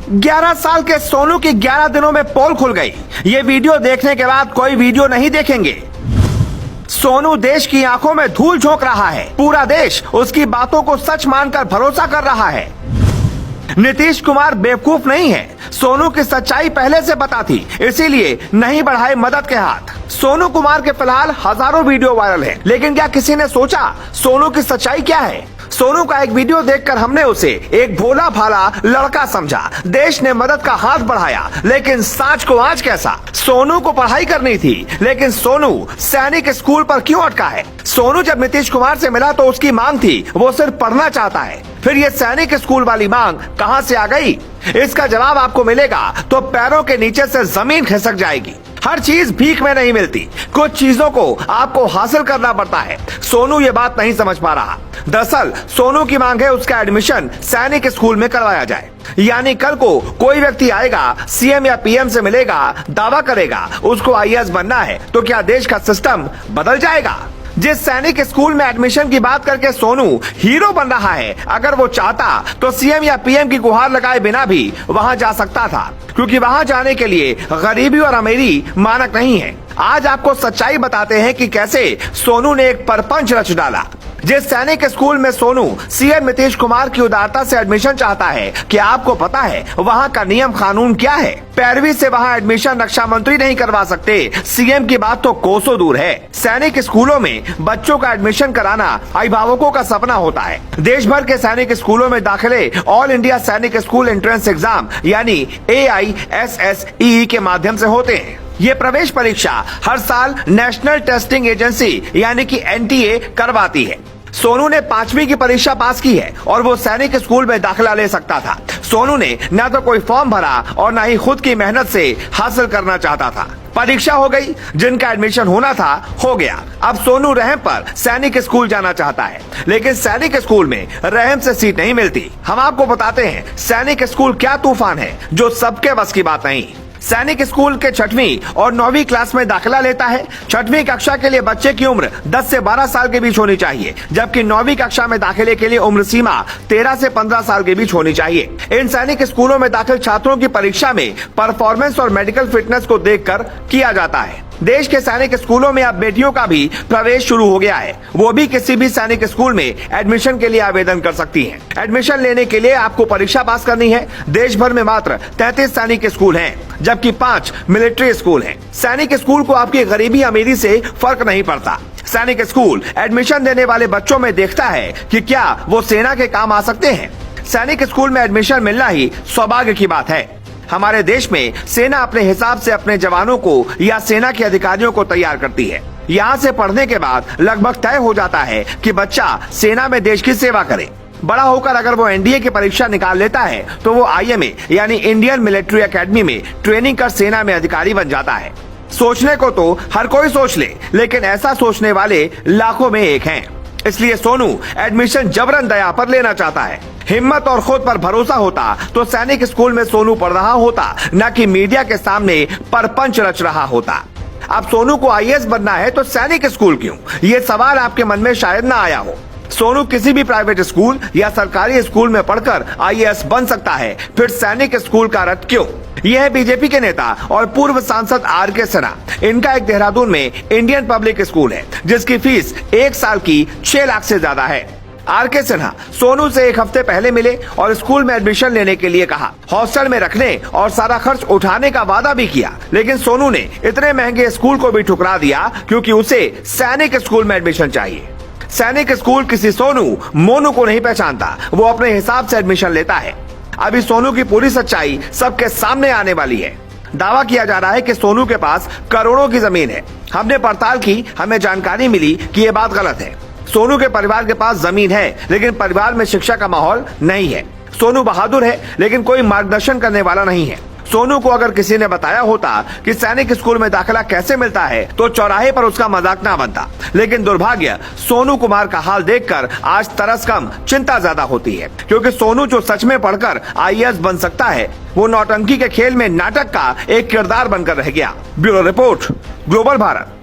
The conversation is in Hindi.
11 साल के सोनू की 11 दिनों में पोल खुल गई। ये वीडियो देखने के बाद कोई वीडियो नहीं देखेंगे। सोनू देश की आंखों में धूल झोंक रहा है। पूरा देश उसकी बातों को सच मानकर भरोसा कर रहा है। नीतीश कुमार बेवकूफ नहीं है। सोनू की सच्चाई पहले से पता थी, इसीलिए नहीं बढ़ाए मदद के हाथ। सोनू कुमार के फिलहाल हजारों वीडियो वायरल हैं, लेकिन क्या किसी ने सोचा सोनू की सच्चाई क्या है? सोनू का एक वीडियो देखकर हमने उसे एक भोला भाला लड़का समझा। देश ने मदद का हाथ बढ़ाया, लेकिन सांच को आज कैसा? सोनू को पढ़ाई करनी थी, लेकिन सोनू सैनिक स्कूल पर क्यों अटका है? सोनू जब नीतीश कुमार से मिला तो उसकी मांग थी वो सिर्फ पढ़ना चाहता है। फिर ये सैनिक स्कूल वाली मांग कहां से आ गई? इसका जवाब आपको मिलेगा तो पैरों के नीचे से जमीन खिसक जाएगी। हर चीज भीख में नहीं मिलती, कुछ चीजों को आपको हासिल करना पड़ता है। सोनू ये बात नहीं समझ पा रहा। दरअसल सोनू की मांग है उसका एडमिशन सैनिक स्कूल में करवाया जाए। यानी कल को कोई व्यक्ति आएगा, सीएम या पीएम से मिलेगा, दावा करेगा उसको आईएएस बनना है, तो क्या देश का सिस्टम बदल जाएगा? जिस सैनिक स्कूल में एडमिशन की बात करके सोनू हीरो बन रहा है, अगर वो चाहता तो सीएम या पीएम की गुहार लगाए बिना भी वहां जा सकता था, क्योंकि वहां जाने के लिए गरीबी और अमीरी मानक नहीं है। आज आपको सच्चाई बताते हैं कि कैसे सोनू ने एक परपंच रच डाला। जिस सैनिक स्कूल में सोनू सीएम नीतीश कुमार की उदारता से एडमिशन चाहता है, क्या आपको पता है वहाँ का नियम कानून क्या है? पैरवी से वहाँ एडमिशन रक्षा मंत्री नहीं करवा सकते। सीएम की बात तो कोसों दूर है। सैनिक स्कूलों में बच्चों का एडमिशन कराना अभिभावकों का सपना होता है। देश भर के सैनिक स्कूलों में दाखिले ऑल इंडिया सैनिक स्कूल एंट्रेंस एग्जाम यानी AISSEE के माध्यम से होते हैं। ये प्रवेश परीक्षा हर साल नेशनल टेस्टिंग एजेंसी यानी कि NTA करवाती है। सोनू ने 5वीं की परीक्षा पास की है और वो सैनिक स्कूल में दाखिला ले सकता था। सोनू ने न तो कोई फॉर्म भरा और न ही खुद की मेहनत से हासिल करना चाहता था। परीक्षा हो गई, जिनका एडमिशन होना था हो गया। अब सोनू रहम पर सैनिक स्कूल जाना चाहता है, लेकिन सैनिक स्कूल में रहम से सीट नहीं मिलती। हम आपको बताते हैं सैनिक स्कूल क्या तूफान है जो सबके बस की बात नहीं। सैनिक स्कूल के 6वीं और 9वीं क्लास में दाखिला लेता है। 6वीं कक्षा के लिए बच्चे की उम्र 10 से 12 साल के बीच होनी चाहिए, जबकि 9वीं कक्षा में दाखिले के लिए उम्र सीमा 13 से 15 साल के बीच होनी चाहिए। इन सैनिक स्कूलों में दाखिल छात्रों की परीक्षा में परफॉर्मेंस और मेडिकल फिटनेस को देखकर किया जाता है। देश के सैनिक स्कूलों में अब बेटियों का भी प्रवेश शुरू हो गया है। वो भी किसी भी सैनिक स्कूल में एडमिशन के लिए आवेदन कर सकती हैं। एडमिशन लेने के लिए आपको परीक्षा पास करनी है। देश भर में मात्र 33 सैनिक स्कूल हैं, जबकि 5 मिलिट्री स्कूल हैं। सैनिक स्कूल को आपकी गरीबी अमीरी से फर्क नहीं पड़ता। सैनिक स्कूल एडमिशन देने वाले बच्चों में देखता है कि क्या वो सेना के काम आ सकते हैं। सैनिक स्कूल में एडमिशन मिलना ही सौभाग्य की बात है। हमारे देश में सेना अपने हिसाब से अपने जवानों को या सेना के अधिकारियों को तैयार करती है। यहाँ से पढ़ने के बाद लगभग तय हो जाता है कि बच्चा सेना में देश की सेवा करे। बड़ा होकर अगर वो NDA की परीक्षा निकाल लेता है तो वो IMA यानी इंडियन मिलिट्री एकेडमी में ट्रेनिंग कर सेना में अधिकारी बन जाता है। सोचने को तो हर कोई सोच ले, लेकिन ऐसा सोचने वाले लाखों में एक हैं। इसलिए सोनू एडमिशन जबरन दया पर लेना चाहता है। हिम्मत और खुद पर भरोसा होता तो सैनिक स्कूल में सोनू पढ़ रहा होता, न कि मीडिया के सामने परपंच रच रहा होता। अब सोनू को IAS बनना है तो सैनिक स्कूल क्यों? ये सवाल आपके मन में शायद ना आया हो। सोनू किसी भी प्राइवेट स्कूल या सरकारी स्कूल में पढ़कर IAS बन सकता है, फिर सैनिक स्कूल का रट क्यों? यह है बीजेपी के नेता और पूर्व सांसद RK सिन्हा। इनका एक देहरादून में इंडियन पब्लिक स्कूल है, जिसकी फीस 1 साल की 6 लाख से ज्यादा है। RK सिन्हा सोनू से 1 हफ्ते पहले मिले और स्कूल में एडमिशन लेने के लिए कहा। हॉस्टल में रखने और सारा खर्च उठाने का वादा भी किया, लेकिन सोनू ने इतने महंगे स्कूल को भी ठुकरा दिया क्योंकि उसे सैनिक स्कूल में एडमिशन चाहिए। सैनिक स्कूल किसी सोनू मोनू को नहीं पहचानता, वो अपने हिसाब से एडमिशन लेता है। अभी सोनू की पूरी सच्चाई सबके सामने आने वाली है। दावा किया जा रहा है कि सोनू के पास करोड़ों की जमीन है। हमने पड़ताल की, हमें जानकारी मिली कि ये बात गलत है। सोनू के परिवार के पास जमीन है, लेकिन परिवार में शिक्षा का माहौल नहीं है। सोनू बहादुर है, लेकिन कोई मार्गदर्शन करने वाला नहीं है। सोनू को अगर किसी ने बताया होता कि सैनिक स्कूल में दाखिला कैसे मिलता है तो चौराहे पर उसका मजाक ना बनता। लेकिन दुर्भाग्य, सोनू कुमार का हाल देखकर आज तरस कम चिंता ज्यादा होती है, क्योंकि सोनू जो सच में पढ़कर IAS बन सकता है, वो नौटंकी के खेल में नाटक का एक किरदार बनकर रह गया। Bureau report, global Bharat.